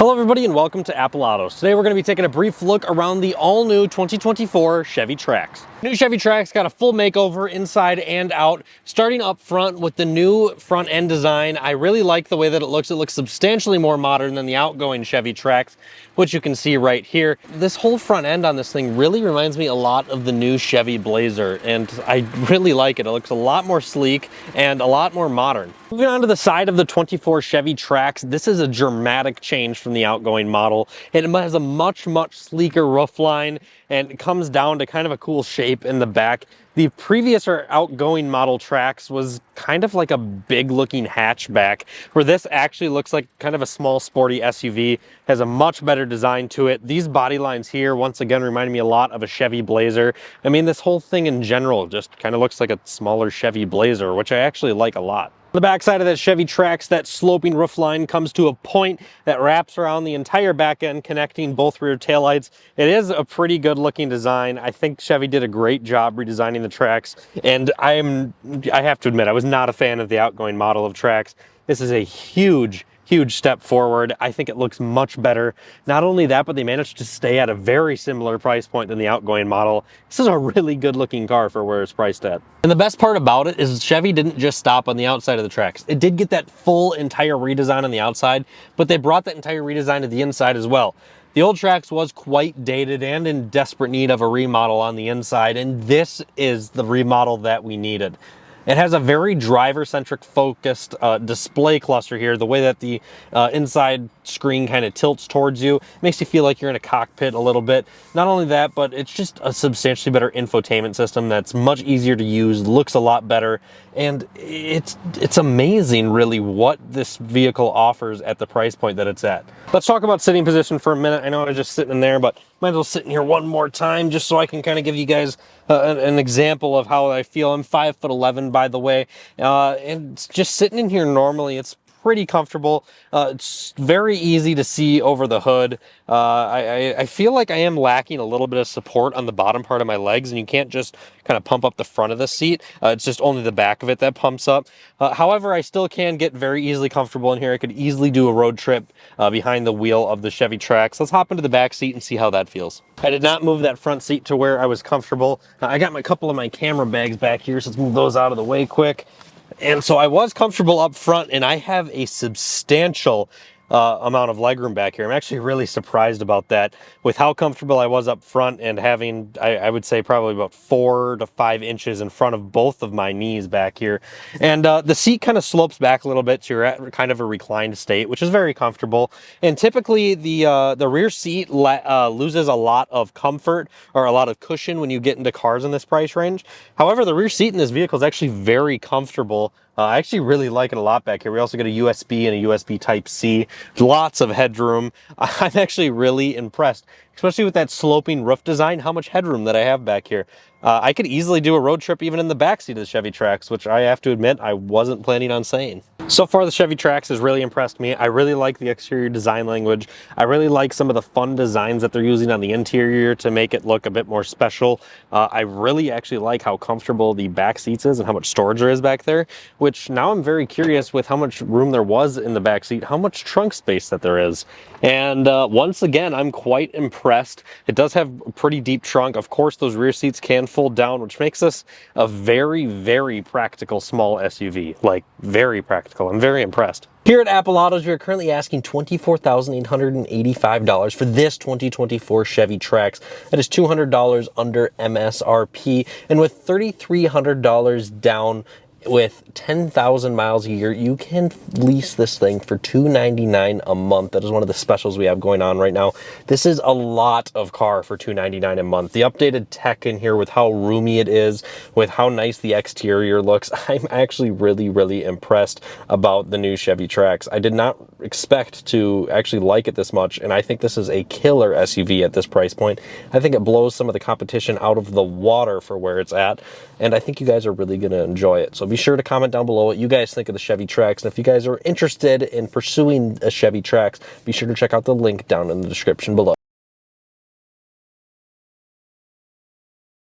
Hello everybody and welcome to Apple Autos. Today we're going to be taking a brief look around the all-new 2024 Chevy Trax. New Chevy Trax got a full makeover inside and out, starting up front with the new front end design. I really like the way that it looks. It looks substantially more modern than the outgoing Chevy Trax, which you can see right here. This whole front end on this thing really reminds me a lot of the new Chevy Blazer, and I really like it. It looks a lot more sleek and a lot more modern. Moving on to the side of the 24 Chevy Trax, this is a dramatic change from the outgoing model. It has a much sleeker roof line, and it comes down to kind of a cool shape in the back. The previous or outgoing model Trax was kind of like a big looking hatchback, where this actually looks like kind of a small sporty SUV, has a much better design to it. These body lines here, once again, remind me a lot of a Chevy Blazer. I mean, this whole thing in general just kind of looks like a smaller Chevy Blazer, which I actually like a lot. On the back side of that Chevy Trax, that sloping roof line comes to a point that wraps around the entire back end, connecting both rear taillights. It is a pretty good looking design. I think Chevy did a great job redesigning the Trax, and I have to admit, I was not a fan of the outgoing model of Trax. This is a huge step forward. I think it looks much better. Not only that, but they managed to stay at a very similar price point than the outgoing model. This is a really good looking car for where it's priced at. And the best part about it is Chevy didn't just stop on the outside of the Trax. It did get that full entire redesign on the outside, but they brought that entire redesign to the inside as well. The old Trax was quite dated and in desperate need of a remodel on the inside, and this is the remodel that we needed. It has a very driver-centric focused display cluster here. The way that the inside screen kind of tilts towards you makes you feel like you're in a cockpit a little bit. Not only that, but it's just a substantially better infotainment system that's much easier to use, looks a lot better, and it's amazing really what this vehicle offers at the price point that it's at. Let's talk about sitting position for a minute. I know I was just sitting in there, but might as well sit in here one more time just so I can kind of give you guys an example of how I feel. I'm 5'11", by the way, and just sitting in here normally, it's pretty comfortable. It's very easy to see over the hood. I feel like I am lacking a little bit of support on the bottom part of my legs, and you can't just kind of pump up the front of the seat. It's just only the back of it that pumps up. However, I still can get very easily comfortable in here. I could easily do a road trip behind the wheel of the Chevy Trax. Let's hop into the back seat and see how that feels. I did not move that front seat to where I was comfortable. I got a couple of my camera bags back here, so let's move those out of the way quick. And so I was comfortable up front, and I have a substantial amount of legroom back here. I'm actually really surprised about that with how comfortable I was up front and having, I would say, probably about 4 to 5 inches in front of both of my knees back here. And the seat kind of slopes back a little bit, so you're at kind of a reclined state, which is very comfortable. And typically the rear seat loses a lot of comfort or a lot of cushion when you get into cars in this price range. However, the rear seat in this vehicle is actually very comfortable. I actually really like it a lot back here. We also get a USB and a USB Type-C. Lots of headroom. I'm actually really impressed, especially with that sloping roof design, how much headroom that I have back here. I could easily do a road trip even in the backseat of the Chevy Trax, which I have to admit I wasn't planning on saying. So far, the Chevy Trax has really impressed me. I really like the exterior design language. I really like some of the fun designs that they're using on the interior to make it look a bit more special. I really actually like how comfortable the back seats is and how much storage there is back there, which now I'm very curious with how much room there was in the back seat, how much trunk space that there is. And once again, I'm quite impressed. It does have a pretty deep trunk. Of course, those rear seats can fold down, which makes this a very practical small SUV, like very practical. I'm very impressed. Here at Apple Autos, we are currently asking $24,885 for this 2024 Chevy Trax. That is $200 under MSRP, and with $3,300 down, with 10,000 miles a year, you can lease this thing for $299 a month. That is one of the specials we have going on right now. This is a lot of car for $299 a month. The updated tech in here with how roomy it is, with how nice the exterior looks, I'm actually really impressed about the new Chevy Trax. I did not expect to actually like it this much, and I think this is a killer SUV at this price point. I think it blows some of the competition out of the water for where it's at, and I think you guys are really going to enjoy it. So be sure to comment down below what you guys think of the Chevy Trax, and if you guys are interested in pursuing a Chevy Trax, be sure to check out the link down in the description below.